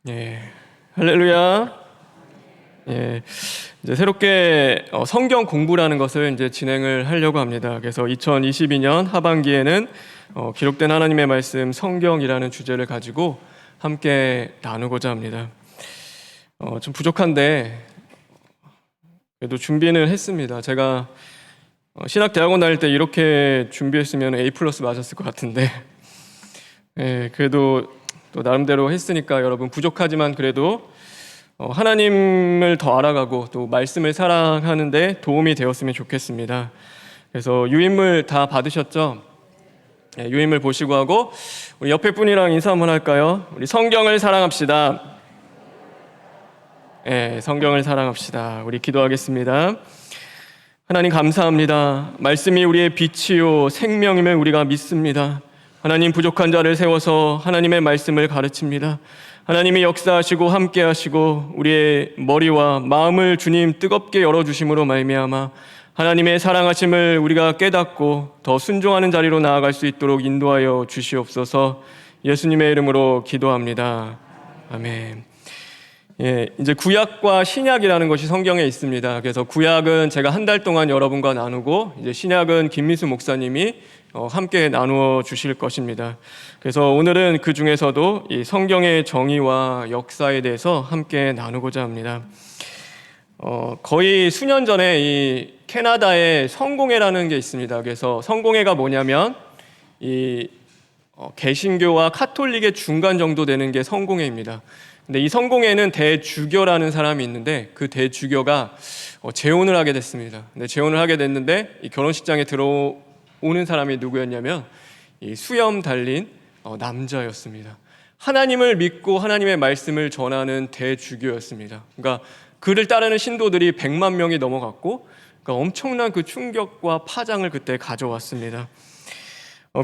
예, 할렐루야. 예, 이제 새롭게 성경 공부라는 것을 이제 진행을 하려고 합니다. 그래서 2022년 하반기에는 기록된 하나님의 말씀 성경이라는 주제를 가지고 함께 나누고자 합니다. 좀 부족한데 그래도 준비는 했습니다. 제가 신학대학원 다닐 때 이렇게 준비했으면 A+ 맞았을 것 같은데 예, 그래도 또 나름대로 했으니까 여러분 부족하지만 그래도 하나님을 더 알아가고 또 말씀을 사랑하는 데 도움이 되었으면 좋겠습니다. 그래서 유인물 다 받으셨죠? 네, 유인물 보시고 하고 우리 옆에 분이랑 인사 한번 할까요? 우리 성경을 사랑합시다. 네, 성경을 사랑합시다. 우리 기도하겠습니다. 하나님 감사합니다. 말씀이 우리의 빛이요 생명임을 우리가 믿습니다. 하나님 부족한 자를 세워서 하나님의 말씀을 가르칩니다. 하나님이 역사하시고 함께하시고 우리의 머리와 마음을 주님 뜨겁게 열어주심으로 말미암아 하나님의 사랑하심을 우리가 깨닫고 더 순종하는 자리로 나아갈 수 있도록 인도하여 주시옵소서. 예수님의 이름으로 기도합니다. 아멘. 예, 이제 구약과 신약이라는 것이 성경에 있습니다. 그래서 구약은 제가 한 달 동안 여러분과 나누고 이제 신약은 김미수 목사님이 함께 나누어 주실 것입니다. 그래서 오늘은 그 중에서도 이 성경의 정의와 역사에 대해서 함께 나누고자 합니다. 거의 수년 전에 이 캐나다에 성공회라는 게 있습니다. 그래서 성공회가 뭐냐면 이 개신교와 카톨릭의 중간 정도 되는 게 성공회입니다. 근데 이 성공회는 대주교라는 사람이 있는데 그 대주교가 재혼을 하게 됐습니다. 근데 재혼을 하게 됐는데 이 결혼식장에 들어오는 사람이 누구였냐면 이 수염 달린 남자였습니다. 하나님을 믿고 하나님의 말씀을 전하는 대주교였습니다. 그러니까 그를 따르는 신도들이 100만 명이 넘어갔고 그러니까 엄청난 그 충격과 파장을 그때 가져왔습니다.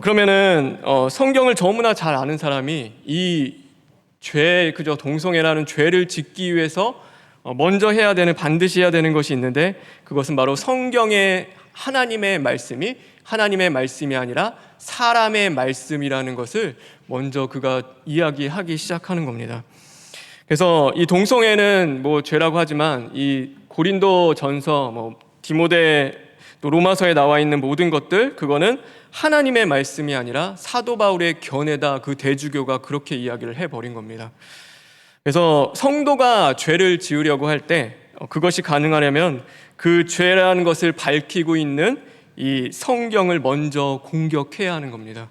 그러면은 성경을 너무나 잘 아는 사람이 이 그저 동성애라는 죄를 짓기 위해서 먼저 해야 되는, 반드시 해야 되는 것이 있는데 그것은 바로 성경의 하나님의 말씀이 하나님의 말씀이 아니라 사람의 말씀이라는 것을 먼저 그가 이야기하기 시작하는 겁니다. 그래서 이 동성애는 뭐 죄라고 하지만 이 고린도전서, 디모데 또 로마서에 나와 있는 모든 것들 그거는 하나님의 말씀이 아니라 사도 바울의 견해다. 그 대주교가 그렇게 이야기를 해버린 겁니다. 그래서 성도가 죄를 지으려고 할 때 그것이 가능하려면 그 죄라는 것을 밝히고 있는 이 성경을 먼저 공격해야 하는 겁니다.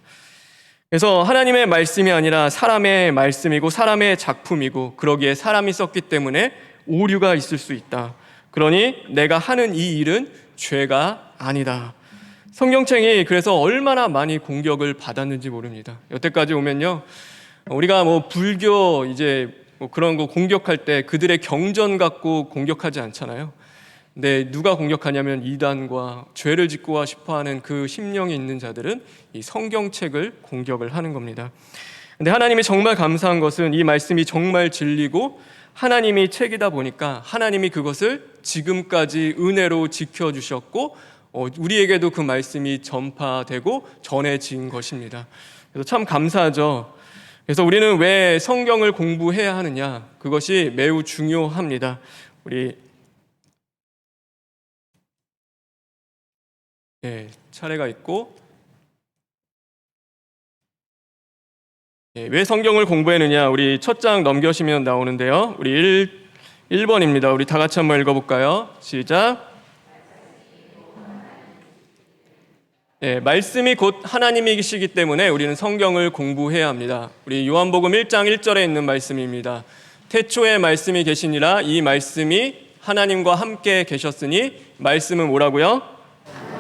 그래서 하나님의 말씀이 아니라 사람의 말씀이고 사람의 작품이고 그러기에 사람이 썼기 때문에 오류가 있을 수 있다. 그러니 내가 하는 이 일은 죄가 아니다. 성경책이 그래서 얼마나 많이 공격을 받았는지 모릅니다. 여태까지 오면요, 우리가 불교 이제 그런 거 공격할 때 그들의 경전 갖고 공격하지 않잖아요. 근데 누가 공격하냐면 이단과 죄를 짓고 싶어하는 그 심령이 있는 자들은 이 성경책을 공격을 하는 겁니다. 근데 하나님이 정말 감사한 것은 이 말씀이 정말 진리고 하나님이 책이다 보니까 하나님이 그것을 지금까지 은혜로 지켜주셨고 우리에게도 그 말씀이 전파되고 전해진 것입니다. 그래서 참 감사하죠. 그래서 우리는 왜 성경을 공부해야 하느냐? 그것이 매우 중요합니다. 우리 차례가 있고 왜 성경을 공부했느냐? 우리 첫 장 넘겨시면 나오는데요. 우리 1번입니다. 우리 다 같이 한번 읽어볼까요? 시작. 말씀이 곧 하나님이시기 때문에 우리는 성경을 공부해야 합니다. 우리 요한복음 1장 1절에 있는 말씀입니다. 태초에 말씀이 계시니라. 이 말씀이 하나님과 함께 계셨으니 말씀은 뭐라고요?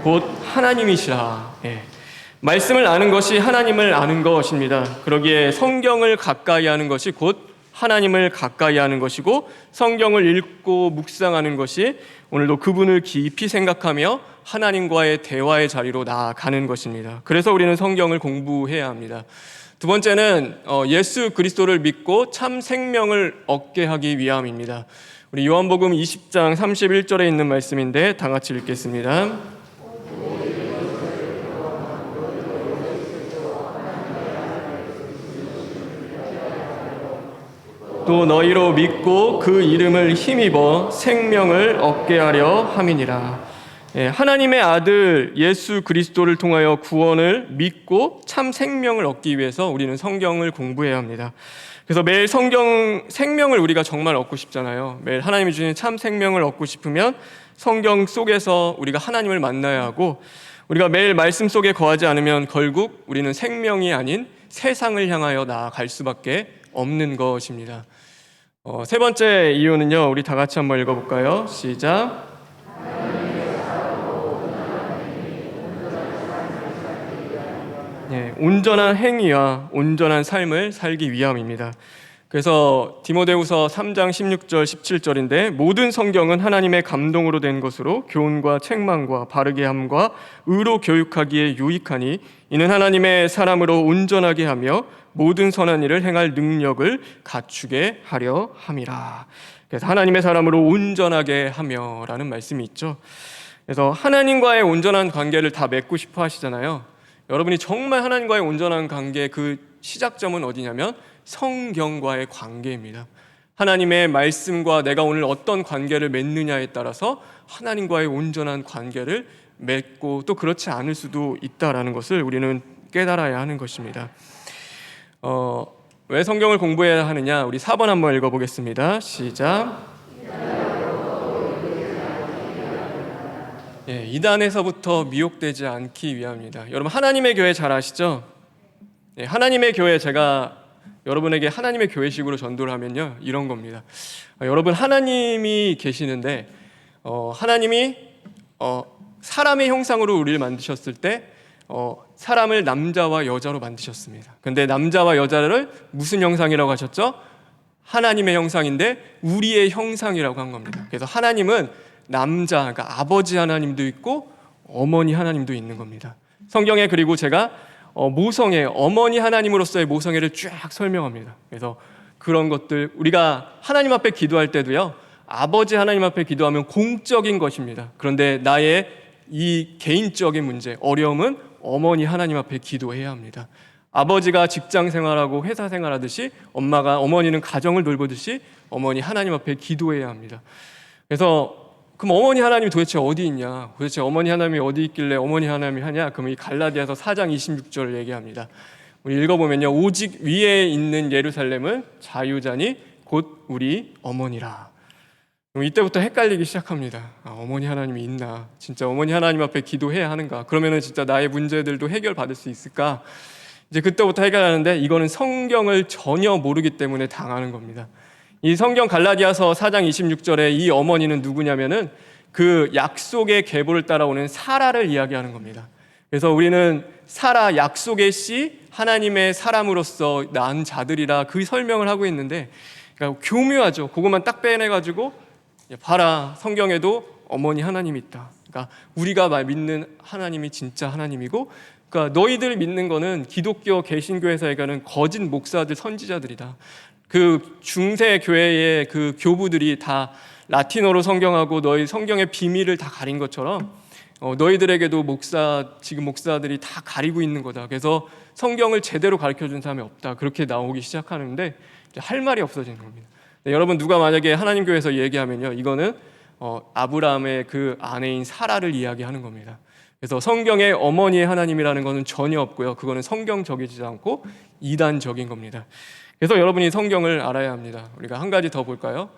곧 하나님이시라. 말씀을 아는 것이 하나님을 아는 것입니다. 그러기에 성경을 가까이 하는 것이 곧 하나님을 가까이 하는 것이고 성경을 읽고 묵상하는 것이 오늘도 그분을 깊이 생각하며 하나님과의 대화의 자리로 나아가는 것입니다. 그래서 우리는 성경을 공부해야 합니다. 두 번째는 예수 그리스도를 믿고 참 생명을 얻게 하기 위함입니다. 우리 요한복음 20장 31절에 있는 말씀인데 다 같이 읽겠습니다. 또 너희로 믿고 그 이름을 힘입어 생명을 얻게 하려 함이니라. 하나님의 아들 예수 그리스도를 통하여 구원을 믿고 참 생명을 얻기 위해서 우리는 성경을 공부해야 합니다. 그래서 매일 성경 생명을 우리가 정말 얻고 싶잖아요. 매일 하나님이 주신 참 생명을 얻고 싶으면 성경 속에서 우리가 하나님을 만나야 하고, 우리가 매일 말씀 속에 거하지 않으면 결국 우리는 생명이 아닌 세상을 향하여 나아갈 수밖에 없는 것입니다. 세 번째 이유는요, 우리 다 같이 한번 읽어볼까요? 시작. 온전한 행위와 온전한 삶을 살기 위함입니다. 그래서 디모데후서 3장 16절 17절인데, 모든 성경은 하나님의 감동으로 된 것으로 교훈과 책망과 바르게 함과 의로 교육하기에 유익하니 이는 하나님의 사람으로 온전하게 하며 모든 선한 일을 행할 능력을 갖추게 하려 함이라. 그래서 하나님의 사람으로 온전하게 하며 라는 말씀이 있죠. 그래서 하나님과의 온전한 관계를 다 맺고 싶어 하시잖아요. 여러분이 정말 하나님과의 온전한 관계, 그 시작점은 어디냐면 성경과의 관계입니다. 하나님의 말씀과 내가 오늘 어떤 관계를 맺느냐에 따라서 하나님과의 온전한 관계를 맺고, 또 그렇지 않을 수도 있다라는 것을 우리는 깨달아야 하는 것입니다. 왜 성경을 공부해야 하느냐? 우리 4번 한번 읽어보겠습니다. 시작. 이단에서부터 미혹되지 않기 위함입니다. 여러분, 하나님의 교회 잘 아시죠? 하나님의 교회, 제가 여러분에게 하나님의 교회식으로 전도를 하면요, 이런 겁니다. 여러분, 하나님이 계시는데 하나님이 사람의 형상으로 우리를 만드셨을 때 사람을 남자와 여자로 만드셨습니다. 근데 남자와 여자를 무슨 형상이라고 하셨죠? 하나님의 형상인데 우리의 형상이라고 한 겁니다. 그래서 하나님은 남자, 그러니까 아버지 하나님도 있고 어머니 하나님도 있는 겁니다. 성경에, 그리고 제가 모성애, 어머니 하나님으로서의 모성애를 쫙 설명합니다. 그래서 그런 것들, 우리가 하나님 앞에 기도할 때도요, 아버지 하나님 앞에 기도하면 공적인 것입니다. 그런데 나의 이 개인적인 문제, 어려움은 어머니 하나님 앞에 기도해야 합니다. 아버지가 직장 생활하고 회사 생활하듯이 어머니는 가정을 돌보듯이 어머니 하나님 앞에 기도해야 합니다. 그래서 그럼 어머니 하나님이 도대체 어디 있냐? 도대체 어머니 하나님이 어디 있길래 어머니 하나님이 하냐? 그럼 이 갈라디아서 4장 26절을 얘기합니다. 우리 읽어보면요, 오직 위에 있는 예루살렘은 자유자니 곧 우리 어머니라. 그럼 이때부터 헷갈리기 시작합니다. 어머니 하나님이 있나? 진짜 어머니 하나님 앞에 기도해야 하는가? 그러면은 진짜 나의 문제들도 해결받을 수 있을까? 이제 그때부터 해결하는데, 이거는 성경을 전혀 모르기 때문에 당하는 겁니다. 이 성경 갈라디아서 4장 26절에 이 어머니는 누구냐면은 그 약속의 계보를 따라오는 사라를 이야기하는 겁니다. 그래서 우리는 사라, 약속의 씨, 하나님의 사람으로서 낳은 자들이라 그 설명을 하고 있는데, 그러니까 교묘하죠. 그것만 딱 빼내가지고 봐라, 성경에도 어머니 하나님이 있다. 그러니까 우리가 믿는 하나님이 진짜 하나님이고, 그러니까 너희들 믿는 거는 기독교 개신교에서 얘기하는 거짓 목사들, 선지자들이다. 그 중세 교회의 그 교부들이 다 라틴어로 성경하고 너희 성경의 비밀을 다 가린 것처럼 너희들에게도 지금 목사들이 다 가리고 있는 거다. 그래서 성경을 제대로 가르쳐준 사람이 없다. 그렇게 나오기 시작하는데 이제 할 말이 없어지는 겁니다. 여러분, 누가 만약에 하나님 교회에서 얘기하면요, 이거는 아브라함의 그 아내인 사라를 이야기하는 겁니다. 그래서 성경에 어머니의 하나님이라는 것은 전혀 없고요, 그거는 성경적이지 않고 이단적인 겁니다. 그래서 여러분이 성경을 알아야 합니다. 우리가 한 가지 더 볼까요?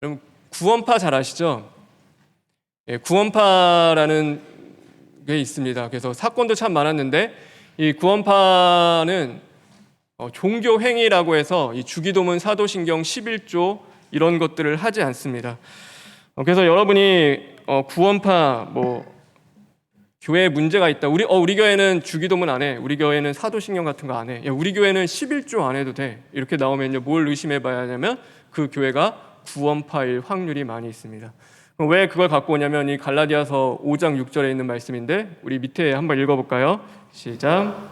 여러분, 구원파 잘 아시죠? 구원파라는 게 있습니다. 그래서 사건도 참 많았는데, 이 구원파는 종교 행위라고 해서 이 주기도문, 사도신경 11조 이런 것들을 하지 않습니다. 그래서 여러분이 구원파 교회에 문제가 있다. 우리 교회는 주기도문 안 해. 우리 교회는 사도신경 같은 거 안 해. 우리 교회는 11조 안 해도 돼. 이렇게 나오면요, 뭘 의심해봐야 하냐면 그 교회가 구원파일 확률이 많이 있습니다. 왜 그걸 갖고 오냐면 이 갈라디아서 5장 6절에 있는 말씀인데, 우리 밑에 한번 읽어볼까요? 시작.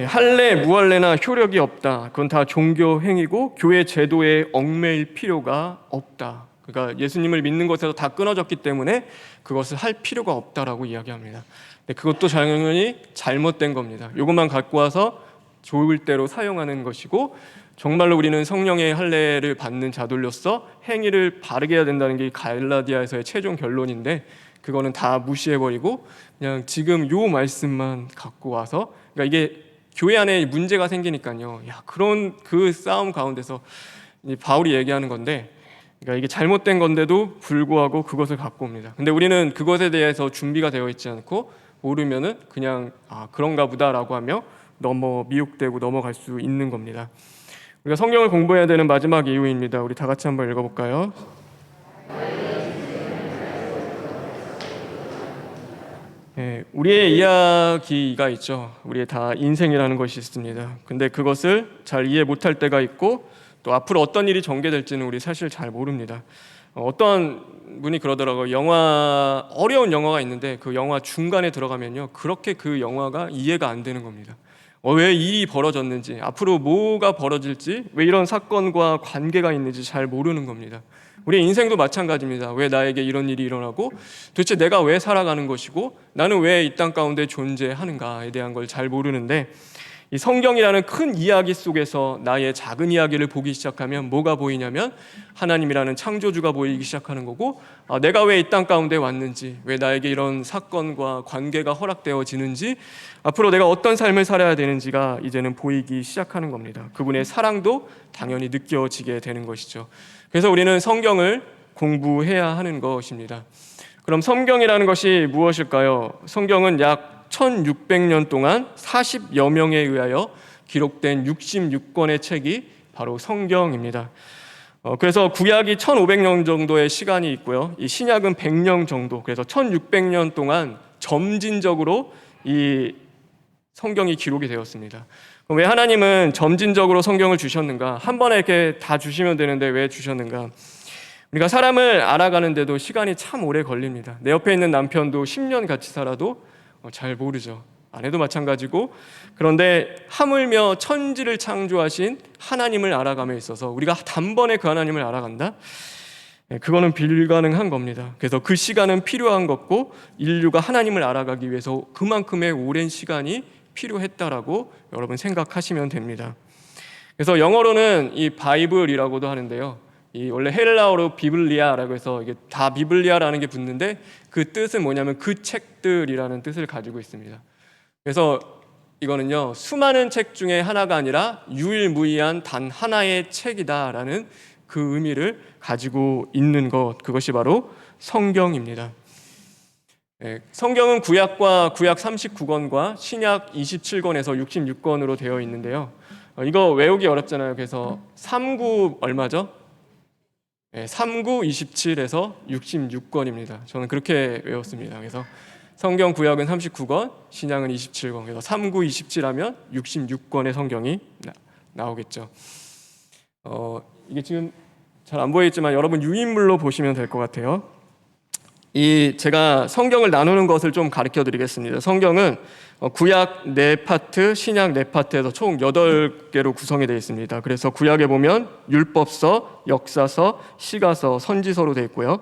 할례, 무할례나 효력이 없다. 그건 다 종교 행위고 교회 제도에 얽매일 필요가 없다. 그러니까 예수님을 믿는 것에서 다 끊어졌기 때문에 그것을 할 필요가 없다라고 이야기합니다. 근데 그것도 당연히 잘못된 겁니다. 이것만 갖고 와서 좋을 대로 사용하는 것이고, 정말로 우리는 성령의 할례를 받는 자들로서 행위를 바르게 해야 된다는 게 갈라디아에서의 최종 결론인데, 그거는 다 무시해버리고 그냥 지금 요 말씀만 갖고 와서, 그러니까 이게 교회 안에 문제가 생기니까요, 그런 그 싸움 가운데서 바울이 얘기하는 건데, 그러니까 이게 잘못된 건데도 불구하고 그것을 갖고 옵니다. 근데 우리는 그것에 대해서 준비가 되어 있지 않고 모르면은 그냥 그런가 보다라고 하며 미혹되고 넘어갈 수 있는 겁니다. 우리가 성경을 공부해야 되는 마지막 이유입니다. 우리 다 같이 한번 읽어볼까요? 우리의 이야기가 있죠. 우리의 다 인생이라는 것이 있습니다. 근데 그것을 잘 이해 못할 때가 있고, 또 앞으로 어떤 일이 전개될지는 우리 사실 잘 모릅니다. 어떤 분이 그러더라고요. 어려운 영화가 있는데 그 영화 중간에 들어가면요, 그렇게 그 영화가 이해가 안 되는 겁니다. 왜 일이 벌어졌는지, 앞으로 뭐가 벌어질지, 왜 이런 사건과 관계가 있는지 잘 모르는 겁니다. 우리 인생도 마찬가지입니다. 왜 나에게 이런 일이 일어나고, 도대체 내가 왜 살아가는 것이고, 나는 왜 이 땅 가운데 존재하는가에 대한 걸 잘 모르는데, 이 성경이라는 큰 이야기 속에서 나의 작은 이야기를 보기 시작하면 뭐가 보이냐면 하나님이라는 창조주가 보이기 시작하는 거고, 내가 왜 이 땅 가운데 왔는지, 왜 나에게 이런 사건과 관계가 허락되어지는지, 앞으로 내가 어떤 삶을 살아야 되는지가 이제는 보이기 시작하는 겁니다. 그분의 사랑도 당연히 느껴지게 되는 것이죠. 그래서 우리는 성경을 공부해야 하는 것입니다. 그럼 성경이라는 것이 무엇일까요? 성경은 약 1600년 동안 40여 명에 의하여 기록된 66권의 책이 바로 성경입니다. 그래서 구약이 1500년 정도의 시간이 있고요, 이 신약은 100년 정도, 그래서 1600년 동안 점진적으로 이 성경이 기록이 되었습니다. 왜 하나님은 점진적으로 성경을 주셨는가? 한 번에 이렇게 다 주시면 되는데 왜 주셨는가? 우리가 사람을 알아가는데도 시간이 참 오래 걸립니다. 내 옆에 있는 남편도 10년 같이 살아도 잘 모르죠. 아내도 마찬가지고. 그런데 하물며 천지를 창조하신 하나님을 알아감에 있어서 우리가 단번에 그 하나님을 알아간다? 그거는 불가능한 겁니다. 그래서 그 시간은 필요한 것고, 인류가 하나님을 알아가기 위해서 그만큼의 오랜 시간이 필요했다라고 여러분 생각하시면 됩니다. 그래서 영어로는 이 바이블이라고도 하는데요, 이 원래 헬라어로 비블리아라고 해서 이게 다 비블리아라는 게 붙는데, 그 뜻은 뭐냐면 그 책들이라는 뜻을 가지고 있습니다. 그래서 이거는요, 수많은 책 중에 하나가 아니라 유일무이한 단 하나의 책이다라는 그 의미를 가지고 있는 것, 그것이 바로 성경입니다. 성경은 구약 39권과 신약 27권에서 66권으로 되어 있는데요, 이거 외우기 어렵잖아요. 그래서 3구 얼마죠? 3구 27에서 66권입니다. 저는 그렇게 외웠습니다. 그래서 성경 구약은 39권, 신약은 27권. 그래서 3구 27하면 66권의 성경이 나오겠죠. 이게 지금 잘 안 보이지만 여러분 유인물로 보시면 될 것 같아요. 제가 성경을 나누는 것을 좀 가르쳐 드리겠습니다. 성경은 구약 4파트, 신약 4파트에서 총 8개로 구성이 되어 있습니다. 그래서 구약에 보면 율법서, 역사서, 시가서, 선지서로 되어 있고요,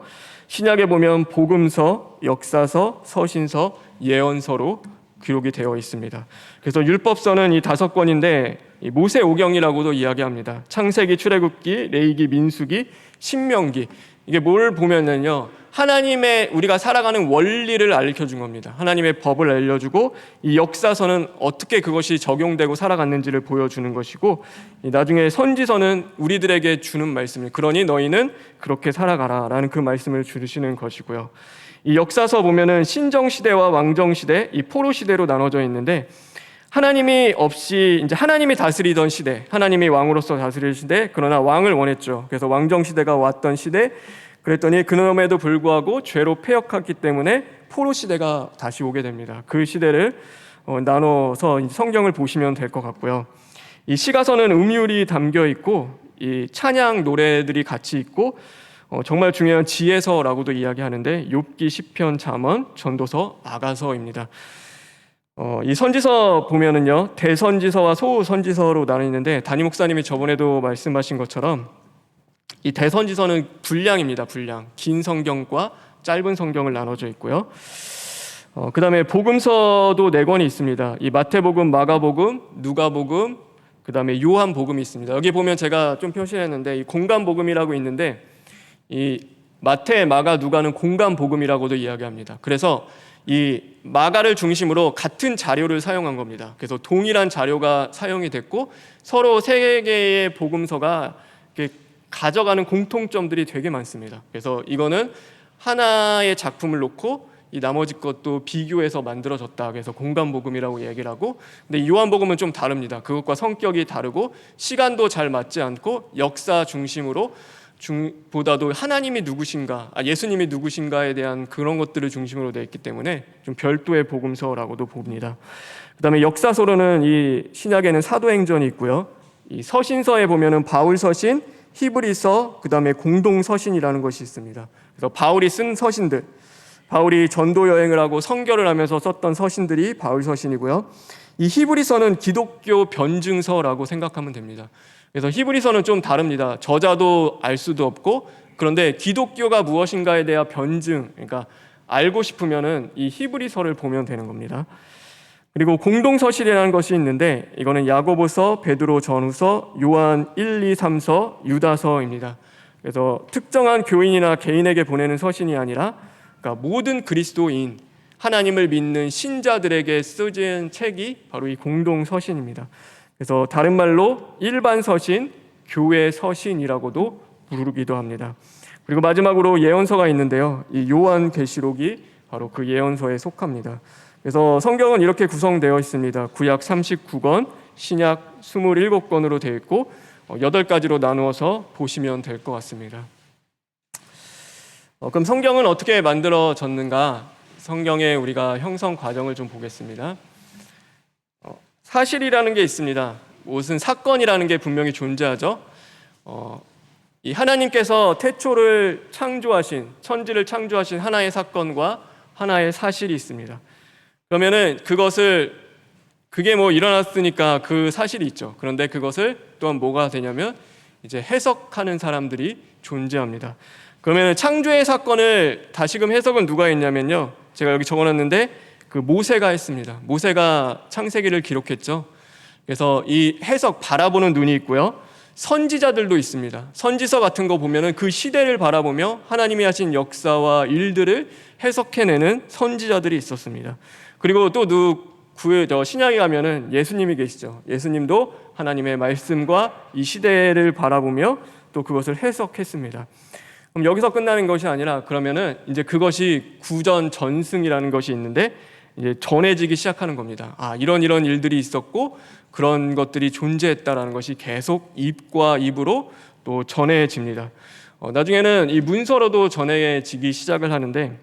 신약에 보면 복음서, 역사서, 서신서, 예언서로 기록이 되어 있습니다. 그래서 율법서는 이 5권인데 모세오경이라고도 이야기합니다. 창세기, 출애굽기, 레위기, 민수기, 신명기. 이게 뭘 보면은요, 하나님의 우리가 살아가는 원리를 알려준 겁니다. 하나님의 법을 알려주고, 이 역사서는 어떻게 그것이 적용되고 살아갔는지를 보여주는 것이고, 나중에 선지서는 우리들에게 주는 말씀입니다. 그러니 너희는 그렇게 살아가라 라는 그 말씀을 주시는 것이고요, 이 역사서 보면은 신정시대와 왕정시대, 이 포로시대로 나눠져 있는데, 하나님이 없이 이제 하나님이 다스리던 시대, 하나님이 왕으로서 다스릴 시대, 그러나 왕을 원했죠. 그래서 왕정시대가 왔던 시대, 그랬더니 그럼에도 불구하고 죄로 패역했기 때문에 포로시대가 다시 오게 됩니다. 그 시대를 나눠서 성경을 보시면 될 것 같고요, 이 시가서는 음율이 담겨 있고, 이 찬양 노래들이 같이 있고, 정말 중요한 지혜서라고도 이야기하는데, 욥기, 시편, 잠언, 전도서, 아가서입니다. 이 선지서 보면은요, 대선지서와 소선지서로 나뉘는데, 담임 목사님이 저번에도 말씀하신 것처럼 이 대선지서는 분량입니다. 분량. 긴 성경과 짧은 성경을 나눠져 있고요. 그 다음에 복음서도 4권이 있습니다. 이 마태복음, 마가복음, 누가복음, 그 다음에 요한복음이 있습니다. 여기 보면 제가 좀 표시했는데 이 공간복음이라고 있는데 이 마태, 마가, 누가는 공간복음이라고도 이야기합니다. 그래서 이 마가를 중심으로 같은 자료를 사용한 겁니다. 그래서 동일한 자료가 사용이 됐고 서로 3개의 복음서가 가져가는 공통점들이 되게 많습니다. 그래서 이거는 하나의 작품을 놓고 이 나머지 것도 비교해서 만들어졌다. 그래서 공간복음이라고 얘기를 하고, 근데 요한복음은 좀 다릅니다. 그것과 성격이 다르고 시간도 잘 맞지 않고 역사 중심으로 보다도 하나님이 누구신가, 예수님이 누구신가에 대한 그런 것들을 중심으로 되어 있기 때문에 좀 별도의 복음서라고도 봅니다. 그 다음에 역사서로는 이 신약에는 사도행전이 있고요. 이 서신서에 보면은 바울 서신, 히브리서, 그 다음에 공동 서신이라는 것이 있습니다. 그래서 바울이 쓴 서신들, 바울이 전도 여행을 하고 선교를 하면서 썼던 서신들이 바울 서신이고요. 이 히브리서는 기독교 변증서라고 생각하면 됩니다. 그래서 히브리서는 좀 다릅니다. 저자도 알 수도 없고, 그런데 기독교가 무엇인가에 대한 변증, 그러니까 알고 싶으면은 이 히브리서를 보면 되는 겁니다. 그리고 공동서신이라는 것이 있는데 이거는 야고보서, 베드로 전후서, 요한 1, 2, 3서, 유다서입니다. 그래서 특정한 교인이나 개인에게 보내는 서신이 아니라 그러니까 모든 그리스도인, 하나님을 믿는 신자들에게 쓰진 책이 바로 이 공동서신입니다. 그래서 다른 말로 일반 서신, 교회 서신이라고도 부르기도 합니다. 그리고 마지막으로 예언서가 있는데요. 이 요한계시록이 바로 그 예언서에 속합니다. 그래서 성경은 이렇게 구성되어 있습니다. 구약 39권, 신약 27권으로 되어 있고 8가지로 나누어서 보시면 될 것 같습니다. 그럼 성경은 어떻게 만들어졌는가? 성경의 우리가 형성 과정을 좀 보겠습니다. 사실이라는 게 있습니다. 무슨 사건이라는 게 분명히 존재하죠. 이 하나님께서 태초를 창조하신, 천지를 창조하신 하나의 사건과 하나의 사실이 있습니다. 그러면은 그게 뭐 일어났으니까 그 사실이 있죠. 그런데 그것을 또한 뭐가 되냐면 이제 해석하는 사람들이 존재합니다. 그러면 창조의 사건을 다시금 해석은 누가 했냐면요. 제가 여기 적어놨는데 그 모세가 했습니다. 모세가 창세기를 기록했죠. 그래서 이 해석 바라보는 눈이 있고요. 선지자들도 있습니다. 선지서 같은 거 보면은 그 시대를 바라보며 하나님이 하신 역사와 일들을 해석해내는 선지자들이 있었습니다. 그리고 또 신약에 가면은 예수님이 계시죠. 예수님도 하나님의 말씀과 이 시대를 바라보며 또 그것을 해석했습니다. 그럼 여기서 끝나는 것이 아니라 그러면은 이제 그것이 구전 전승이라는 것이 있는데 이제 전해지기 시작하는 겁니다. 이런 일들이 있었고 그런 것들이 존재했다라는 것이 계속 입과 입으로 또 전해집니다. 나중에는 이 문서로도 전해지기 시작을 하는데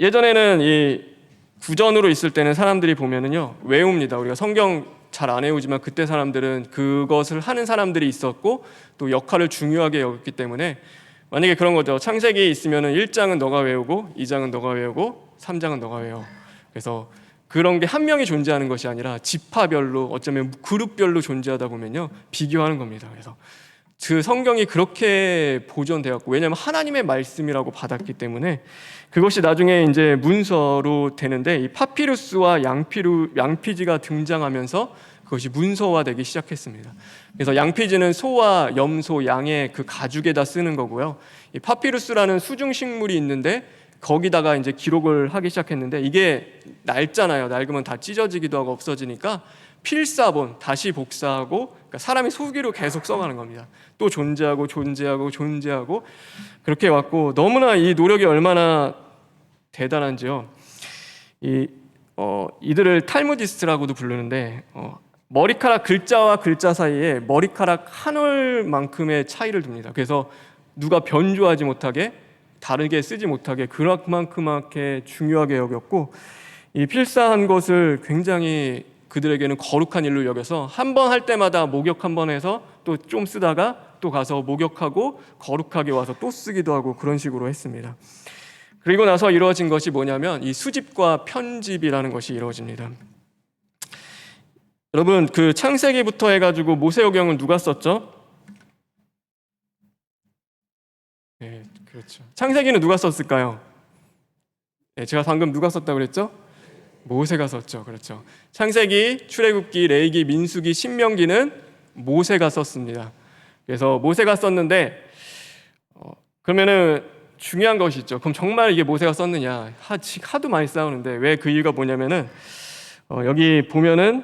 예전에는 이 구전으로 있을 때는 사람들이 보면은요 외웁니다. 우리가 성경 잘 안 외우지만 그때 사람들은 그것을 하는 사람들이 있었고 또 역할을 중요하게 여겼기 때문에 만약에 그런 거죠. 창세기 있으면은 1장은 너가 외우고 2장은 너가 외우고 3장은 너가 외워. 그래서 그런 게 한 명이 존재하는 것이 아니라 지파별로 어쩌면 그룹별로 존재하다 보면요 비교하는 겁니다. 그래서 그 성경이 그렇게 보존되었고 왜냐하면 하나님의 말씀이라고 받았기 때문에 그것이 나중에 이제 문서로 되는데 이 파피루스와 양피지가 등장하면서 그것이 문서화되기 시작했습니다. 그래서 양피지는 소와 염소, 양의 그 가죽에다 쓰는 거고요. 이 파피루스라는 수중 식물이 있는데 거기다가 이제 기록을 하기 시작했는데 이게 낡잖아요. 낡으면 다 찢어지기도 하고 없어지니까 필사본, 다시 복사하고 그러니까 사람이 수기로 계속 써가는 겁니다. 또 존재하고 그렇게 왔고 너무나 이 노력이 얼마나 대단한지요. 이들을 탈무디스트라고도 부르는데 머리카락 글자와 글자 사이에 머리카락 한 올만큼의 차이를 둡니다. 그래서 누가 변조하지 못하게 다르게 쓰지 못하게 그만큼밖에 중요하게 여겼고 이 필사한 것을 굉장히 그들에게는 거룩한 일로 여겨서 한 번 할 때마다 목욕 한 번 해서 또 좀 쓰다가 또 가서 목욕하고 거룩하게 와서 또 쓰기도 하고 그런 식으로 했습니다. 그리고 나서 이루어진 것이 뭐냐면 이 수집과 편집이라는 것이 이루어집니다. 여러분 그 창세기부터 해가지고 모세오경을 누가 썼죠? 그렇죠. 창세기는 누가 썼을까요? 네, 제가 방금 누가 썼다고 그랬죠? 모세가 썼죠. 그렇죠. 창세기, 출애굽기, 레위기, 민수기, 신명기는 모세가 썼습니다. 그래서 모세가 썼는데 그러면은 중요한 것이 있죠. 그럼 정말 이게 모세가 썼느냐? 하도 많이 싸우는데 왜 그 이유가 뭐냐면은 여기 보면은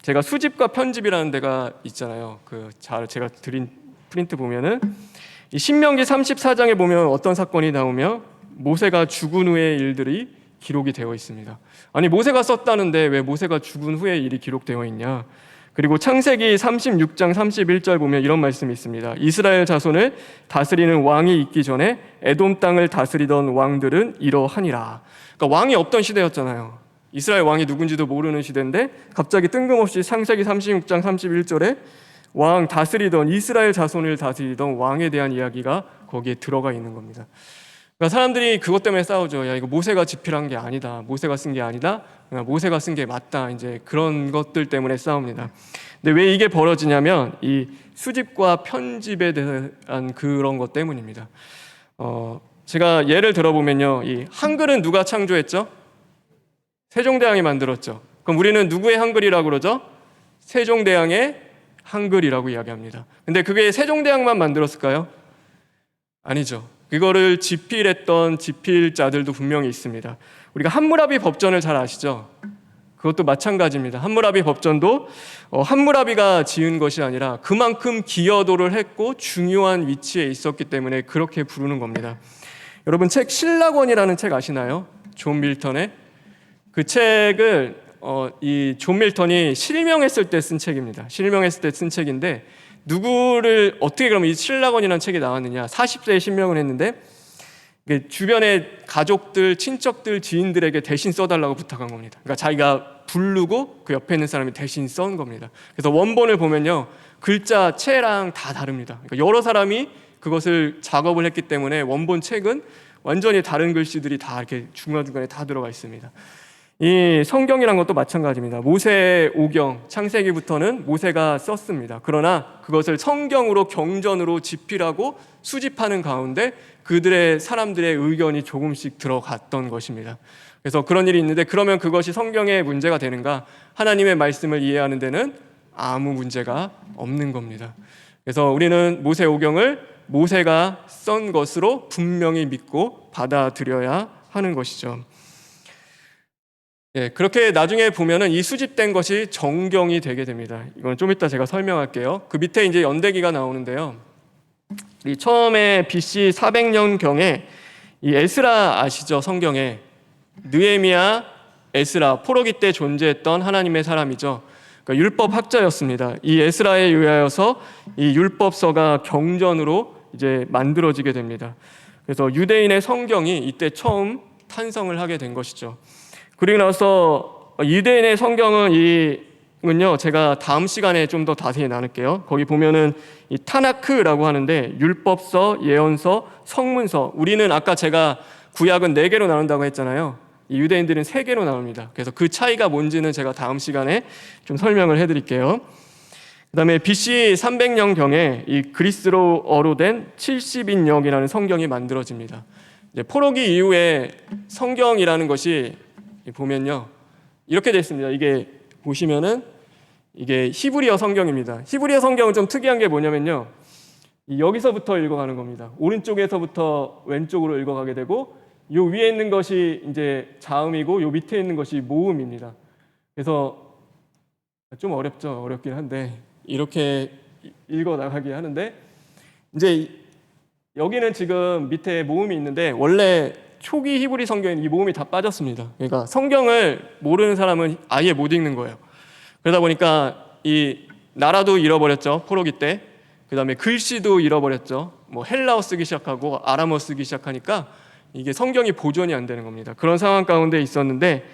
제가 수집과 편집이라는 데가 있잖아요. 제가 드린 프린트 보면은 이 신명기 34장에 보면 어떤 사건이 나오며 모세가 죽은 후의 일들이 기록이 되어 있습니다. 아니 모세가 썼다는데 왜 모세가 죽은 후의 일이 기록되어 있냐? 그리고 창세기 36장 31절 보면 이런 말씀이 있습니다. 이스라엘 자손을 다스리는 왕이 있기 전에 에돔 땅을 다스리던 왕들은 이러하니라. 그러니까 왕이 없던 시대였잖아요. 이스라엘 왕이 누군지도 모르는 시대인데 갑자기 뜬금없이 창세기 36장 31절에 왕 다스리던 이스라엘 자손을 다스리던 왕에 대한 이야기가 거기에 들어가 있는 겁니다. 그러니까 사람들이 그것 때문에 싸우죠. 야, 이거 모세가 집필한 게 아니다. 모세가 쓴 게 아니다. 모세가 쓴 게 맞다. 이제 그런 것들 때문에 싸웁니다. 근데 왜 이게 벌어지냐면 이 수집과 편집에 대한 그런 것 때문입니다. 제가 예를 들어보면요, 이 한글은 누가 창조했죠? 세종대왕이 만들었죠. 그럼 우리는 누구의 한글이라고 그러죠? 세종대왕의 한글이라고 이야기합니다. 근데 그게 세종대왕만 만들었을까요? 아니죠. 그거를 집필했던 집필자들도 분명히 있습니다. 우리가 함무라비 법전을 잘 아시죠? 그것도 마찬가지입니다. 함무라비 법전도 함무라비가 지은 것이 아니라 그만큼 기여도를 했고 중요한 위치에 있었기 때문에 그렇게 부르는 겁니다. 여러분 책 신라권이라는 책 아시나요? 존 밀턴의 그 책을 이 존 밀턴이 실명했을 때 쓴 책입니다. 실명했을 때 쓴 책인데 누구를 어떻게 그러면 이 신라권이라는 책이 나왔느냐? 40세에 실명을 했는데 주변의 가족들, 친척들, 지인들에게 대신 써달라고 부탁한 겁니다. 그러니까 자기가 부르고 그 옆에 있는 사람이 대신 쓴 겁니다. 그래서 원본을 보면요, 글자체랑 다 다릅니다. 그러니까 여러 사람이 그것을 작업을 했기 때문에 원본 책은 완전히 다른 글씨들이 다 이렇게 중간중간에 다 들어가 있습니다. 이 성경이란 것도 마찬가지입니다. 모세오경, 창세기부터는 모세가 썼습니다. 그러나 그것을 성경으로 경전으로 집필하고 수집하는 가운데 그들의 사람들의 의견이 조금씩 들어갔던 것입니다. 그래서 그런 일이 있는데 그러면 그것이 성경의 문제가 되는가? 하나님의 말씀을 이해하는 데는 아무 문제가 없는 겁니다. 그래서 우리는 모세오경을 모세가 쓴 것으로 분명히 믿고 받아들여야 하는 것이죠. 예, 그렇게 나중에 보면은 이 수집된 것이 정경이 되게 됩니다. 이건 좀 이따 제가 설명할게요. 그 밑에 이제 연대기가 나오는데요. 이 처음에 BC 400년경에 이 에스라 아시죠? 성경에 느헤미야, 에스라, 포로기 때 존재했던 하나님의 사람이죠. 그러니까 율법 학자였습니다. 이 에스라에 의하여서 이 율법서가 경전으로 이제 만들어지게 됩니다. 그래서 유대인의 성경이 이때 처음 탄성을 하게 된 것이죠. 그리고 나서 유대인의 성경은요, 제가 다음 시간에 좀 더 자세히 나눌게요. 거기 보면은 이 타나크라고 하는데 율법서, 예언서, 성문서. 우리는 아까 제가 구약은 4개로 나눈다고 했잖아요. 이 유대인들은 3개로 나눕니다. 그래서 그 차이가 뭔지는 제가 다음 시간에 좀 설명을 해드릴게요. 그 다음에 BC 300년경에 이 그리스어로 된 70인역이라는 성경이 만들어집니다. 이제 포로기 이후에 성경이라는 것이 보면요, 이렇게 되어 있습니다. 이게 보시면은 이게 히브리어 성경입니다. 히브리어 성경은 좀 특이한 게 뭐냐면요, 여기서부터 읽어가는 겁니다. 오른쪽에서부터 왼쪽으로 읽어가게 되고, 요 위에 있는 것이 이제 자음이고 요 밑에 있는 것이 모음입니다. 그래서 좀 어렵긴 한데 이렇게 읽어 나가게 하는데, 이제 여기는 지금 밑에 모음이 있는데 원래 초기 히브리 성경에는 이 모음이 다 빠졌습니다. 그러니까 성경을 모르는 사람은 아예 못 읽는 거예요. 그러다 보니까 이 나라도 잃어버렸죠, 포로기 때. 그 다음에 글씨도 잃어버렸죠. 뭐 헬라어 쓰기 시작하고 아람어 쓰기 시작하니까 이게 성경이 보존이 안 되는 겁니다. 그런 상황 가운데 있었는데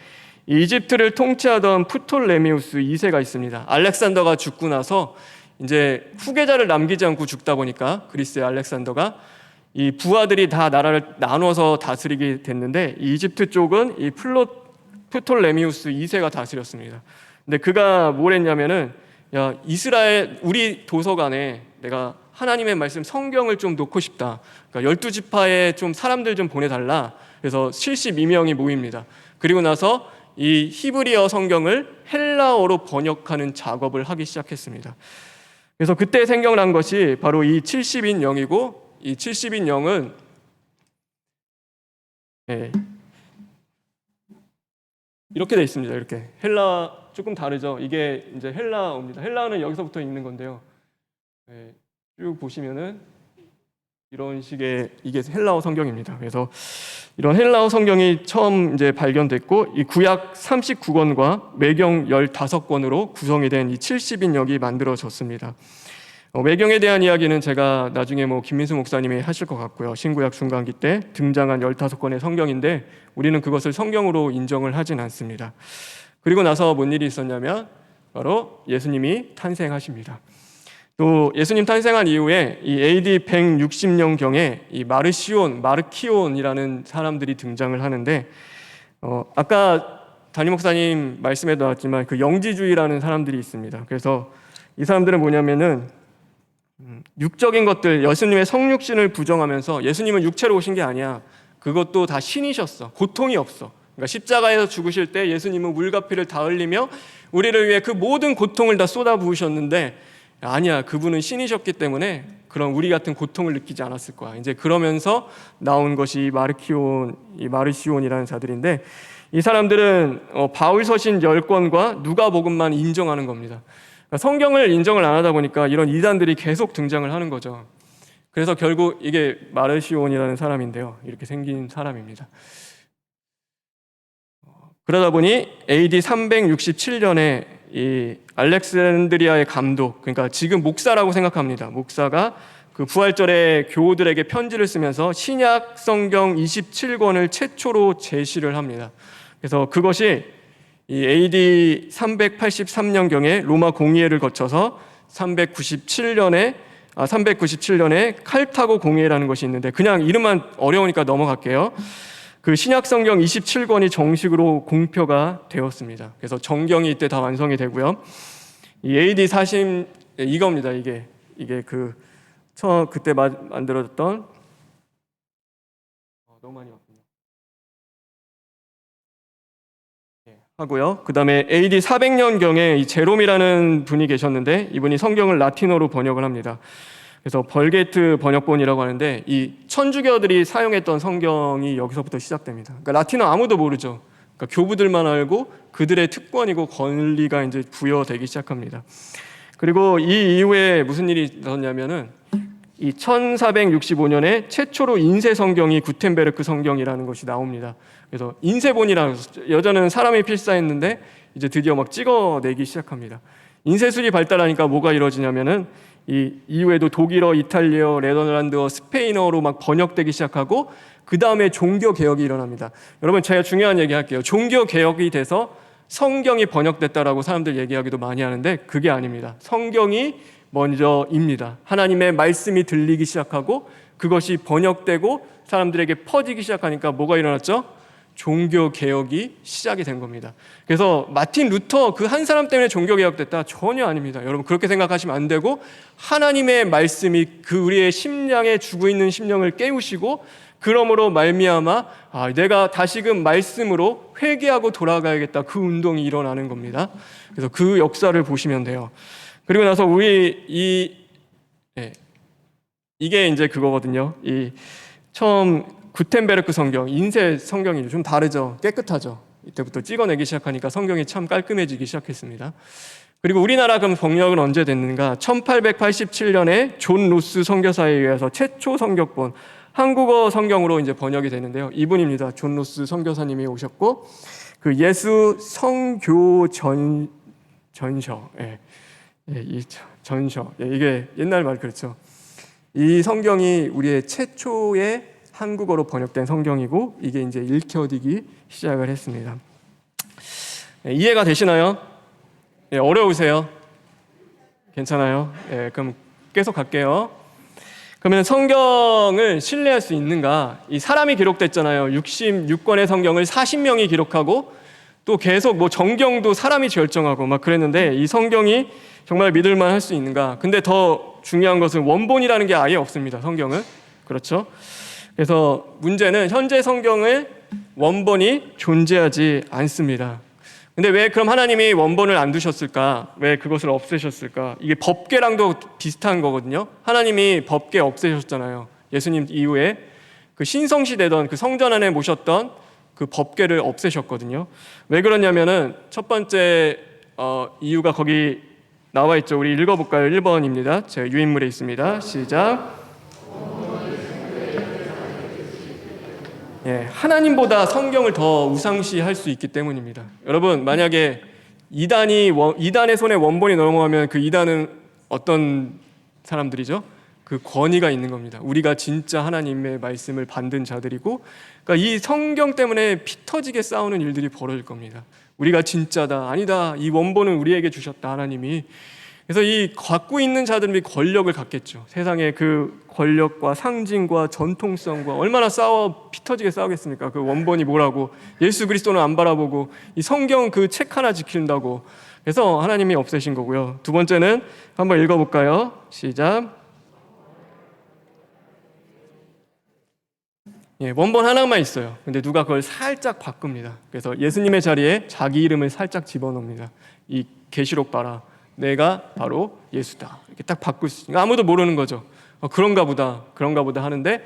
이집트를 통치하던 프톨레미우스 2세가 있습니다. 알렉산더가 죽고 나서 이제 후계자를 남기지 않고 죽다 보니까 그리스의 알렉산더가 이 부하들이 다 나라를 나눠서 다스리게 됐는데 이집트 쪽은 이 프톨레미우스 2세가 다스렸습니다. 근데 그가 뭘 했냐면은, 야, 이스라엘 우리 도서관에 내가 하나님의 말씀 성경을 좀 놓고 싶다. 그러니까 12지파에 좀 사람들 좀 보내달라. 그래서 72명이 모입니다. 그리고 나서 이 히브리어 성경을 헬라어로 번역하는 작업을 하기 시작했습니다. 그래서 그때 생겨난 것이 바로 이 70인 영이고, 이 70인 영은 이렇게 돼 있습니다. 이렇게 헬라 조금 다르죠. 이게 이제 헬라어입니다. 헬라어는 여기서부터 읽는 건데요. 쭉 보시면은 이런 식의 이게 헬라어 성경입니다. 그래서 이런 헬라어 성경이 처음 이제 발견됐고, 이 구약 39권과 매경 15권으로 구성이 된 이 70인역이 만들어졌습니다. 매경에 대한 이야기는 제가 나중에 김민수 목사님이 하실 것 같고요. 신구약 중간기 때 등장한 15권의 성경인데 우리는 그것을 성경으로 인정을 하진 않습니다. 그리고 나서 뭔 일이 있었냐면 바로 예수님이 탄생하십니다. 또 예수님 탄생한 이후에 이 AD 160년경에 이 마르키온이라는 사람들이 등장을 하는데, 아까 담임 목사님 말씀에 나왔지만 그 영지주의라는 사람들이 있습니다. 그래서 이 사람들은 뭐냐면은 육적인 것들, 예수님의 성육신을 부정하면서 예수님은 육체로 오신 게 아니야. 그것도 다 신이셨어. 고통이 없어. 그러니까 십자가에서 죽으실 때 예수님은 물과 피를 다 흘리며 우리를 위해 그 모든 고통을 다 쏟아 부으셨는데, 아니야, 그분은 신이셨기 때문에 그런 우리 같은 고통을 느끼지 않았을 거야. 이제 그러면서 나온 것이 마르시온이라는 자들인데, 이 사람들은 바울 서신 10권과 누가복음만 인정하는 겁니다. 그러니까 성경을 인정을 안 하다 보니까 이런 이단들이 계속 등장을 하는 거죠. 그래서 결국 이게 마르시온이라는 사람인데요. 이렇게 생긴 사람입니다. 그러다 보니 AD 367년에 이 알렉산드리아의 감독, 그러니까 지금 목사라고 생각합니다. 목사가 그 부활절에 교우들에게 편지를 쓰면서 신약 성경 27권을 최초로 제시를 합니다. 그래서 그것이 이 AD 383년경에 로마 공의회를 거쳐서 397년에 칼타고 공의회라는 것이 있는데, 그냥 이름만 어려우니까 넘어갈게요. 그 신약 성경 27권이 정식으로 공표가 되었습니다. 그래서 정경이 이때 다 완성이 되고요. 이 AD 40 이겁니다. 이게 그때 만들어졌던 너무 많이 왔군요. 하고요. 그다음에 AD 400년경에 이 제롬이라는 분이 계셨는데, 이분이 성경을 라틴어로 번역을 합니다. 그래서 벌게트 번역본이라고 하는데, 이 천주교들이 사용했던 성경이 여기서부터 시작됩니다. 그러니까 라틴어 아무도 모르죠. 그러니까 교부들만 알고 그들의 특권이고 권리가 이제 부여되기 시작합니다. 그리고 이 이후에 무슨 일이 있었냐면은 이 1465년에 최초로 인쇄 성경이 구텐베르크 성경이라는 것이 나옵니다. 그래서 인쇄본이라는, 여자는 사람이 필사했는데 이제 드디어 막 찍어내기 시작합니다. 인쇄술이 발달하니까 뭐가 이루어지냐면은 이 이후에도 독일어, 이탈리아, 네덜란드어, 스페인어로 막 번역되기 시작하고, 그 다음에 종교 개혁이 일어납니다. 여러분, 제가 중요한 얘기 할게요. 종교 개혁이 돼서 성경이 번역됐다라고 사람들 얘기하기도 많이 하는데 그게 아닙니다. 성경이 먼저입니다. 하나님의 말씀이 들리기 시작하고 그것이 번역되고 사람들에게 퍼지기 시작하니까 뭐가 일어났죠? 종교 개혁이 시작이 된 겁니다. 그래서 마틴 루터 그 한 사람 때문에 종교 개혁됐다? 전혀 아닙니다. 여러분, 그렇게 생각하시면 안 되고, 하나님의 말씀이 그 우리의 심령에 죽어 있는 심령을 깨우시고, 그러므로 말미암아 내가 다시금 말씀으로 회개하고 돌아가야겠다, 그 운동이 일어나는 겁니다. 그래서 그 역사를 보시면 돼요. 그리고 나서 이게 이제 그거거든요. 이 처음 구텐베르크 성경, 인쇄 성경이 좀 다르죠. 깨끗하죠. 이때부터 찍어내기 시작하니까 성경이 참 깔끔해지기 시작했습니다. 그리고 우리나라 그럼 번역은 언제 됐는가? 1887년에 존 로스 선교사에 의해서 최초 성경본 한국어 성경으로 이제 번역이 되는데요. 이분입니다. 존 로스 선교사님이 오셨고, 그 예수 성교 전서, 이 전서, 이게 옛날 말 그렇죠. 이 성경이 우리의 최초의 한국어로 번역된 성경이고, 이게 이제 읽혀지기 시작을 했습니다. 이해가 되시나요? 어려우세요? 괜찮아요? 그럼 계속 갈게요. 그러면 성경을 신뢰할 수 있는가? 이 사람이 기록됐잖아요. 66권의 성경을 40명이 기록하고, 또 계속 정경도 사람이 결정하고 막 그랬는데, 이 성경이 정말 믿을만 할 수 있는가? 근데 더 더 중요한 것은 원본이라는 게 아예 없습니다. 성경은. 그렇죠? 그래서 문제는 현재 성경에 원본이 존재하지 않습니다. 근데 왜 그럼 하나님이 원본을 안 두셨을까? 왜 그것을 없애셨을까? 이게 법궤랑도 비슷한 거거든요. 하나님이 법궤 없애셨잖아요. 예수님 이후에 그 신성시되던 그 성전 안에 모셨던 그 법궤를 없애셨거든요. 왜 그러냐면은 첫 번째 이유가 거기 나와 있죠. 우리 읽어볼까요? 1번입니다. 제 유인물에 있습니다. 시작. 하나님보다 성경을 더 우상시할 수 있기 때문입니다. 여러분, 만약에 이단의 손에 원본이 넘어가면 그 이단은 어떤 사람들이죠? 그 권위가 있는 겁니다. 우리가 진짜 하나님의 말씀을 받는 자들이고, 그러니까 이 성경 때문에 피 터지게 싸우는 일들이 벌어질 겁니다. 우리가 진짜다, 아니다, 이 원본은 우리에게 주셨다, 하나님이. 그래서 이 갖고 있는 자들이 권력을 갖겠죠. 세상의 그 권력과 상징과 전통성과 얼마나 피 터지게 싸우겠습니까? 그 원본이 뭐라고, 예수 그리스도는 안 바라보고 이 성경 그 책 하나 지킨다고. 그래서 하나님이 없애신 거고요. 두 번째는 한번 읽어볼까요? 시작. 원본 하나만 있어요. 근데 누가 그걸 살짝 바꿉니다. 그래서 예수님의 자리에 자기 이름을 살짝 집어넣습니다. 이 계시록 봐라, 내가 바로 예수다, 이렇게 딱 바꿀 수 있으니까 아무도 모르는 거죠. 그런가 보다 하는데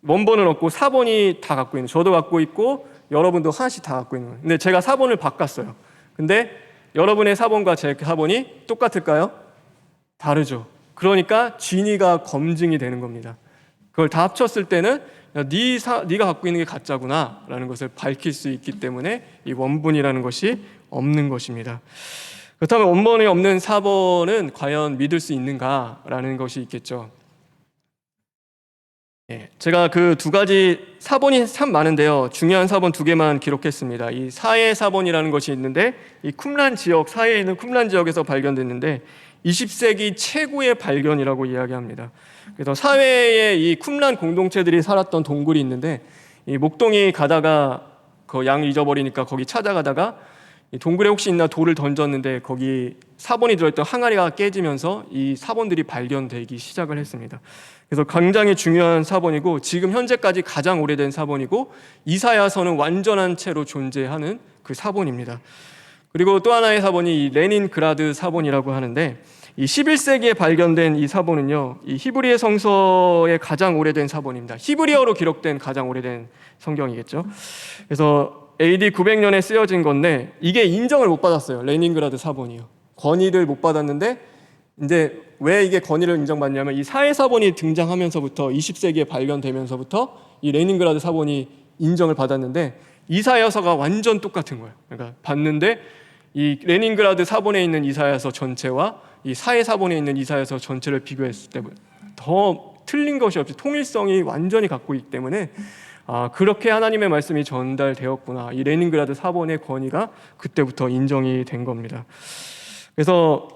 원본은 없고 사본이 다 갖고 있는, 저도 갖고 있고 여러분도 하나씩 다 갖고 있는 거예요. 근데 제가 사본을 바꿨어요. 근데 여러분의 사본과 제 사본이 똑같을까요? 다르죠. 그러니까 진위가 검증이 되는 겁니다. 그걸 다 합쳤을 때는 네가 갖고 있는 게 가짜구나 라는 것을 밝힐 수 있기 때문에 이 원본이라는 것이 없는 것입니다. 그렇다면 원본이 없는 사본은 과연 믿을 수 있는가라는 것이 있겠죠. 제가 그 두 가지 사본이 참 많은데요. 중요한 사본 두 개만 기록했습니다. 이 사해 사본이라는 것이 있는데, 이 쿰란 지역, 사해에 있는 쿰란 지역에서 발견됐는데 20세기 최고의 발견이라고 이야기합니다. 그래서 사회에 이 쿰란 공동체들이 살았던 동굴이 있는데, 이 목동이 가다가 그 양 잊어버리니까 거기 찾아가다가 이 동굴에 혹시 있나 돌을 던졌는데 거기 사본이 들어있던 항아리가 깨지면서 이 사본들이 발견되기 시작을 했습니다. 그래서 굉장히 중요한 사본이고, 지금 현재까지 가장 오래된 사본이고, 이사야서는 완전한 채로 존재하는 그 사본입니다. 그리고 또 하나의 사본이 이 레닌그라드 사본이라고 하는데, 이 11세기에 발견된 이 사본은요, 이 히브리어 성서의 가장 오래된 사본입니다. 히브리어로 기록된 가장 오래된 성경이겠죠. 그래서 AD 900년에 쓰여진 건데, 이게 인정을 못 받았어요. 레닌그라드 사본이요. 건의를 못 받았는데, 이제 왜 이게 건의를 인정받냐면, 이 사해 사본이 등장하면서부터, 20세기에 발견되면서부터 이 레닌그라드 사본이 인정을 받았는데, 이사야서가 완전 똑같은 거예요. 그러니까 봤는데 이 레닌그라드 사본에 있는 이사야서 전체와 이 사해 사본에 있는 이사야서 전체를 비교했을 때 더 틀린 것이 없이 통일성이 완전히 갖고 있기 때문에, 그렇게 하나님의 말씀이 전달되었구나, 이 레닌그라드 사본의 권위가 그때부터 인정이 된 겁니다. 그래서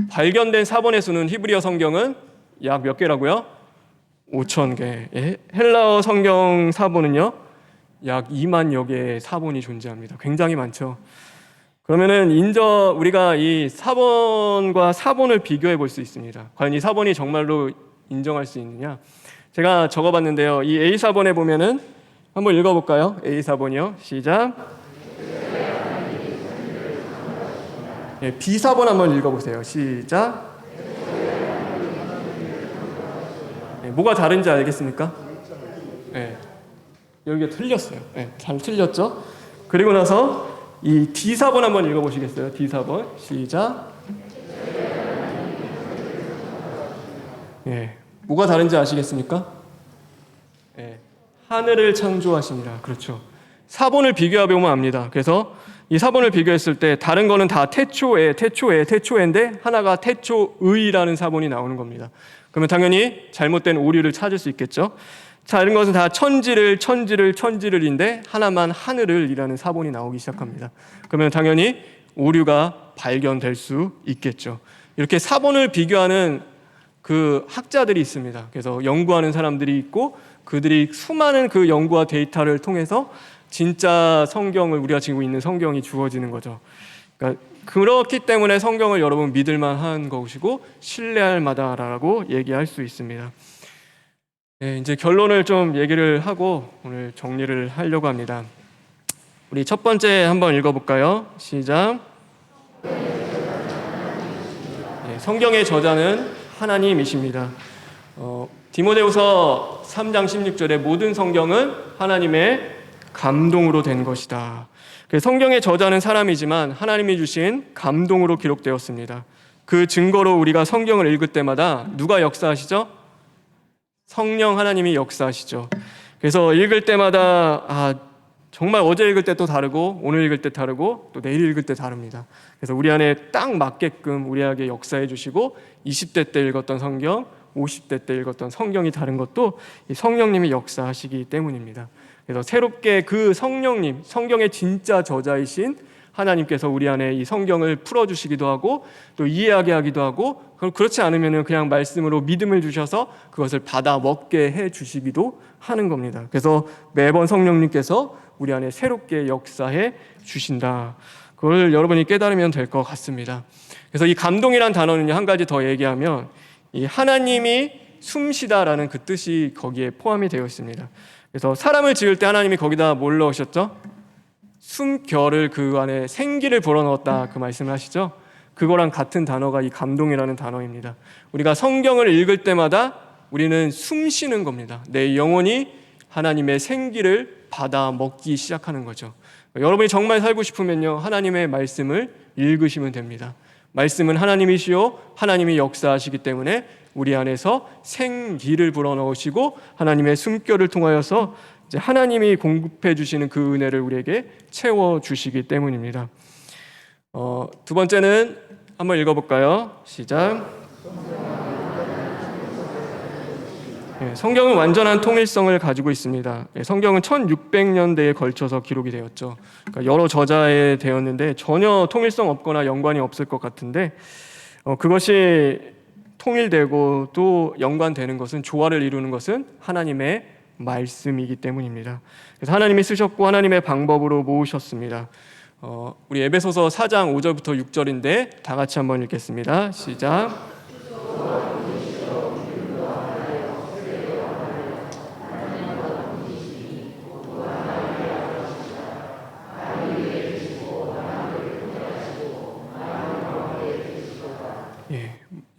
발견된 사본의 수는 히브리어 성경은 약 몇 개라고요? 5,000개. 헬라어 성경 사본은요, 약 2만여 개의 사본이 존재합니다. 굉장히 많죠. 그러면은 우리가 이 사본과 사본을 비교해 볼 수 있습니다. 과연 이 사본이 정말로 인정할 수 있느냐? 제가 적어봤는데요. 이 A 사본에 보면은 한번 읽어볼까요? A 사본이요. 시작. B 사본 한번 읽어보세요. 시작. 뭐가 다른지 알겠습니까? 여기가 틀렸어요. 잘 틀렸죠? 그리고 나서 이 D 사본 한번 읽어보시겠어요? D 사본 시작. 뭐가 다른지 아시겠습니까? 하늘을 창조하시니라. 그렇죠. 사본을 비교해 보면 압니다. 그래서 이 사본을 비교했을 때 다른 거는 다 태초에인데 하나가 태초의라는 사본이 나오는 겁니다. 그러면 당연히 잘못된 오류를 찾을 수 있겠죠. 다른 것은 다 천지를인데 하나만 하늘을이라는 사본이 나오기 시작합니다. 그러면 당연히 오류가 발견될 수 있겠죠. 이렇게 사본을 비교하는 그 학자들이 있습니다. 그래서 연구하는 사람들이 있고, 그들이 수많은 그 연구와 데이터를 통해서 진짜 성경을, 우리가 지고 있는 성경이 주어지는 거죠. 그러니까 그렇기 때문에 성경을 여러분 믿을만한 것이고 신뢰할 만하다라고 얘기할 수 있습니다. 네, 이제 결론을 좀 얘기를 하고 오늘 정리를 하려고 합니다. 우리 첫 번째 한번 읽어볼까요? 시작. 네, 성경의 저자는 하나님이십니다. 디모데후서 3장 16절에 모든 성경은 하나님의 감동으로 된 것이다. 성경의 저자는 사람이지만 하나님이 주신 감동으로 기록되었습니다. 그 증거로 우리가 성경을 읽을 때마다 누가 역사하시죠? 성령 하나님이 역사하시죠. 그래서 읽을 때마다 정말 어제 읽을 때 또 다르고 오늘 읽을 때 다르고 또 내일 읽을 때 다릅니다. 그래서 우리 안에 딱 맞게끔 우리에게 역사해 주시고 20대 때 읽었던 성경, 50대 때 읽었던 성경이 다른 것도 이 성령님이 역사하시기 때문입니다. 그래서 새롭게 그 성령님, 성경의 진짜 저자이신 하나님께서 우리 안에 이 성경을 풀어주시기도 하고 또 이해하게 하기도 하고, 그렇지 않으면 그냥 말씀으로 믿음을 주셔서 그것을 받아 먹게 해주시기도 하는 겁니다. 그래서 매번 성령님께서 우리 안에 새롭게 역사해 주신다. 그걸 여러분이 깨달으면 될 것 같습니다. 그래서 이 감동이란 단어는 한 가지 더 얘기하면 이 하나님이 숨쉬다라는 그 뜻이 거기에 포함이 되어 있습니다. 그래서 사람을 지을 때 하나님이 거기다 뭘 넣으셨죠? 숨결을 그 안에 생기를 불어넣었다, 그 말씀을 하시죠. 그거랑 같은 단어가 이 감동이라는 단어입니다. 우리가 성경을 읽을 때마다 우리는 숨쉬는 겁니다. 내 영혼이 하나님의 생기를 받아 먹기 시작하는 거죠. 여러분이 정말 살고 싶으면요, 하나님의 말씀을 읽으시면 됩니다. 말씀은 하나님이시요 하나님이 역사하시기 때문에 우리 안에서 생기를 불어넣으시고 하나님의 숨결을 통하여서 이제 하나님이 공급해 주시는 그 은혜를 우리에게 채워 주시기 때문입니다. 두 번째는 한번 읽어볼까요? 시작. 성경은 완전한 통일성을 가지고 있습니다. 성경은 1600년대에 걸쳐서 기록이 되었죠. 그러니까 여러 저자에 되었는데 전혀 통일성 없거나 연관이 없을 것 같은데 그것이 통일되고 또 연관되는 것은, 조화를 이루는 것은 하나님의 말씀이기 때문입니다. 그래서 하나님이 쓰셨고 하나님의 방법으로 모으셨습니다. 우리 에베소서 4장 5절부터 6절인데 다 같이 한번 읽겠습니다. 시작.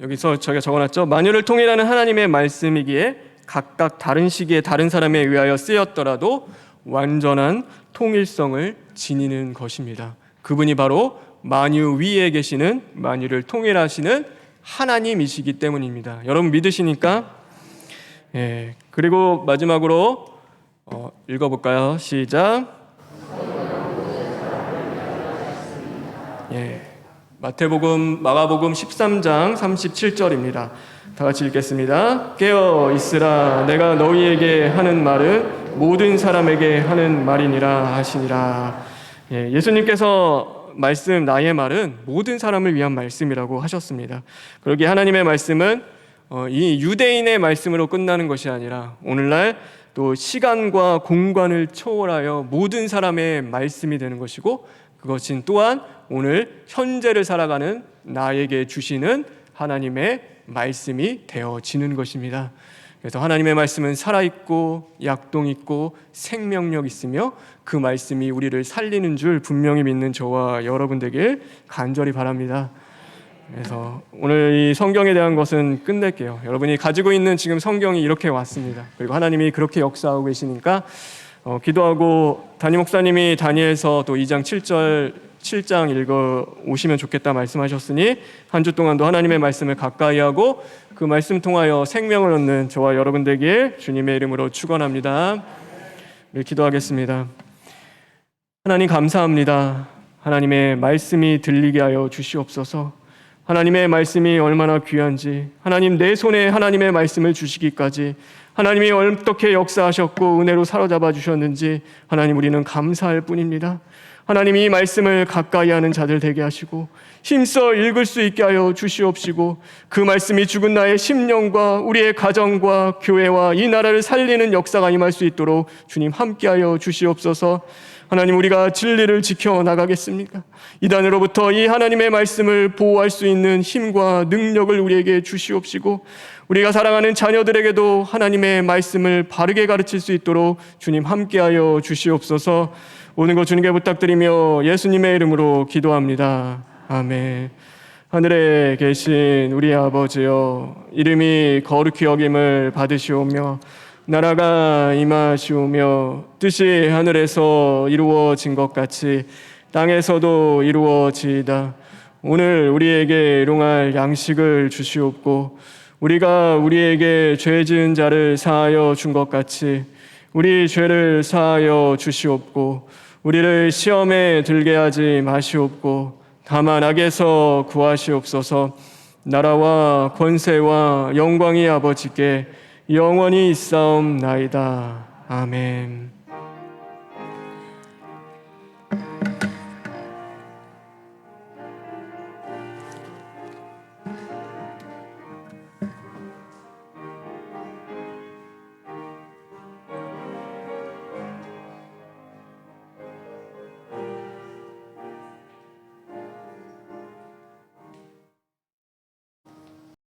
여기서 저희가 적어놨죠. 만유를 통일하는 하나님의 말씀이기에 각각 다른 시기에 다른 사람에 의하여 쓰였더라도 완전한 통일성을 지니는 것입니다. 그분이 바로 만유 위에 계시는, 만유를 통일하시는 하나님이시기 때문입니다. 여러분 믿으시니까? 그리고 마지막으로 읽어볼까요? 시작. 마태복음, 마가복음 13장 37절입니다. 다 같이 읽겠습니다. 깨어 있으라, 내가 너희에게 하는 말은 모든 사람에게 하는 말이니라 하시니라. 예수님께서 말씀, 나의 말은 모든 사람을 위한 말씀이라고 하셨습니다. 그러기에 하나님의 말씀은 이 유대인의 말씀으로 끝나는 것이 아니라 오늘날 또 시간과 공간을 초월하여 모든 사람의 말씀이 되는 것이고, 그것은 또한 오늘 현재를 살아가는 나에게 주시는 하나님의 말씀이 되어지는 것입니다. 그래서 하나님의 말씀은 살아있고 약동있고 생명력 있으며 그 말씀이 우리를 살리는 줄 분명히 믿는 저와 여러분 되길 간절히 바랍니다. 그래서 오늘 이 성경에 대한 것은 끝낼게요. 여러분이 가지고 있는 지금 성경이 이렇게 왔습니다. 그리고 하나님이 그렇게 역사하고 계시니까 기도하고, 담임 목사님이 다니엘서 또 2장 7장 읽어 오시면 좋겠다 말씀하셨으니 한 주 동안도 하나님의 말씀을 가까이 하고 그 말씀 통하여 생명을 얻는 저와 여러분 되길 주님의 이름으로 축원합니다. 기도하겠습니다. 하나님 감사합니다. 하나님의 말씀이 들리게 하여 주시옵소서. 하나님의 말씀이 얼마나 귀한지, 하나님 내 손에 하나님의 말씀을 주시기까지 하나님이 어떻게 역사하셨고 은혜로 사로잡아 주셨는지 하나님 우리는 감사할 뿐입니다. 하나님 이 말씀을 가까이 하는 자들 되게 하시고 힘써 읽을 수 있게 하여 주시옵시고 그 말씀이 죽은 나의 심령과 우리의 가정과 교회와 이 나라를 살리는 역사가 임할 수 있도록 주님 함께하여 주시옵소서. 하나님, 우리가 진리를 지켜나가겠습니까? 이단으로부터 이 하나님의 말씀을 보호할 수 있는 힘과 능력을 우리에게 주시옵시고 우리가 사랑하는 자녀들에게도 하나님의 말씀을 바르게 가르칠 수 있도록 주님 함께하여 주시옵소서. 모든 것 주님께 부탁드리며 예수님의 이름으로 기도합니다. 아멘. 하늘에 계신 우리 아버지여, 이름이 거룩히 여김을 받으시오며 나라가 임하시오며 뜻이 하늘에서 이루어진 것 같이 땅에서도 이루어지이다. 오늘 우리에게 일용할 양식을 주시옵고 우리가 우리에게 죄 지은 자를 사하여 준 것 같이 우리 죄를 사하여 주시옵고 우리를 시험에 들게 하지 마시옵고 다만 악에서 구하시옵소서. 나라와 권세와 영광이 아버지께 영원히 있사옵나이다. 아멘.